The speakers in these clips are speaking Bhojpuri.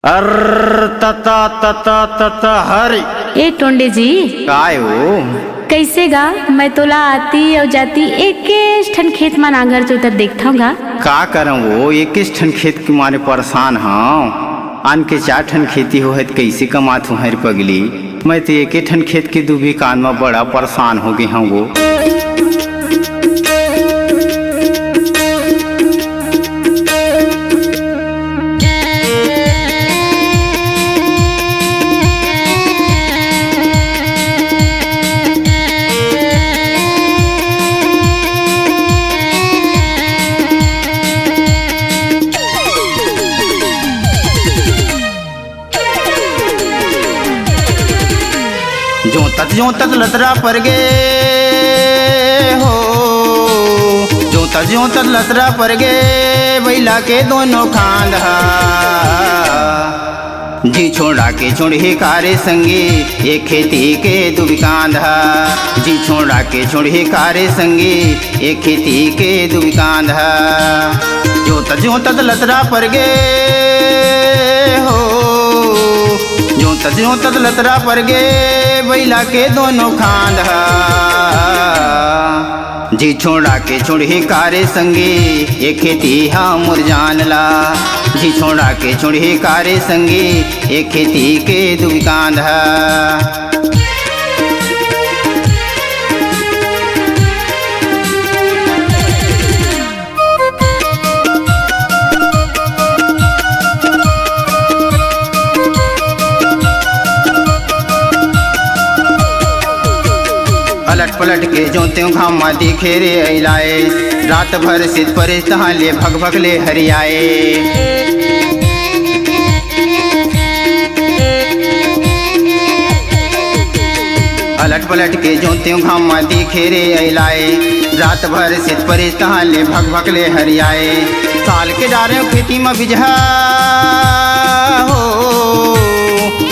अर तता तता तता हरि ए टोंडे जी काय हो कैसे गा। मैं तोला आती और जाती एक ठन खेत में नांगर जोतत देखता हूँ गा। का करम वो एक ठन खेत के मारे परेशान हाँ। आन के 4 ठन खेती हो है कैसे कमात हूँ हर पगली। मैं तो एक ठन खेत के दूबी कान में बड़ा परेशान हो गई हूँ वो। जो तक लतरा पर गे हो जो तक लतरा पर गे बैला के दोनों खांधा जी छोड़ा के छोड़े कारे संगे एक खेती के दुबी कांधा जी छोड़ा के छोड़े कारे संगे एक खेती के दुबी कांधा जो तक लतरा पर गे हो जो तक लतरा पर गे बैला के दोनों खांधा जी छोड़ा के छोड़े कारे संगे ये खेती हाँ मुरझान ला जी छोड़ा के छोड़े कारे संगे ये खेती के दुबी कांधा। पलट पलट के जो त्यों घामा दिखे रे अलाए रात भर सिद्ध परे तहाँ ले भग भग ले हरियाए। पलट पलट के जो त्यों घामा दिखे रे अलाए रात भर सिद्ध परे तहाँ ले भग भग ले हरियाए। साल के डारे खेती में बिजहा हो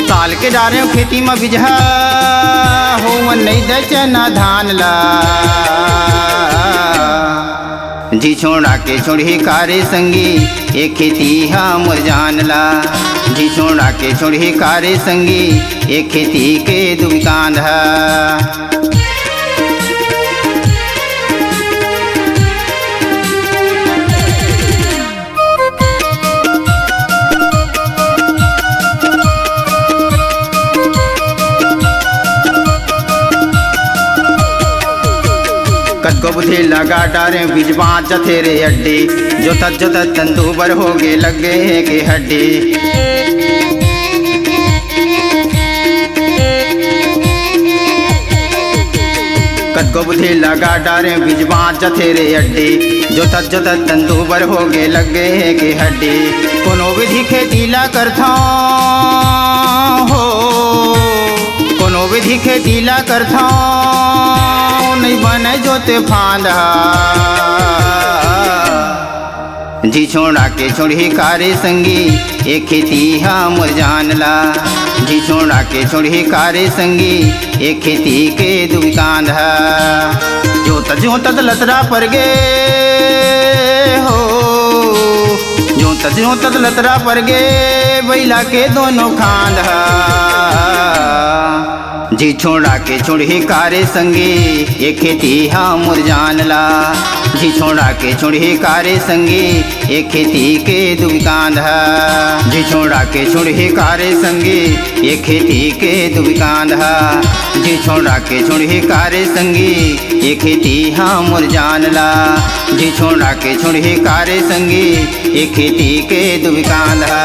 साल के डारे खेती में बिजहा हो नहीं दे चना धान ला जी छोड़ा के छोड़े कारे संगी एक खेती हाँ मुरझान ला जी छोड़ा के छोड़े कारे संगी एक खेती के दुबी कांधा। कदको बुद्धि लगा डारे बीजवा जथे रे अड्डी जो तंदूबर हो गे लगे के हड्डी। कदको बुद्धि लगा डारे बीजवा जथे रे अड्डी जो तंदूबर हो गे लगे के हड्डी। कोनो विधि खेती ला करता हो कोनो विधि खेती ला करता नहीं बने जोते फांदा जी छोड़ा के छोड़े कारे संगी एक खेती हाँ मुरझान ला जी छोड़ा के छोड़े कारे संगी एक खेती के दुबी कांधा। जो तक लतरा पर गे हो जो तक लतरा पर गे बैला के दोनों खांधा जी छोड़ा के छोड़े कारे संगे ये खेती हाँ मुरझान ला जी छोड़ा के छोड़े कारे संगे ये खेती के दुबी कांधा जी छोड़ा के छोड़े कारे संगे ये खेती के दुबी कांधा जी छोड़ा के छोड़े कारे संगे ये खेती हाँ मुरझान ला जी छोड़ा के छोड़े कारे संगे ये खेती के दुबी कांधा।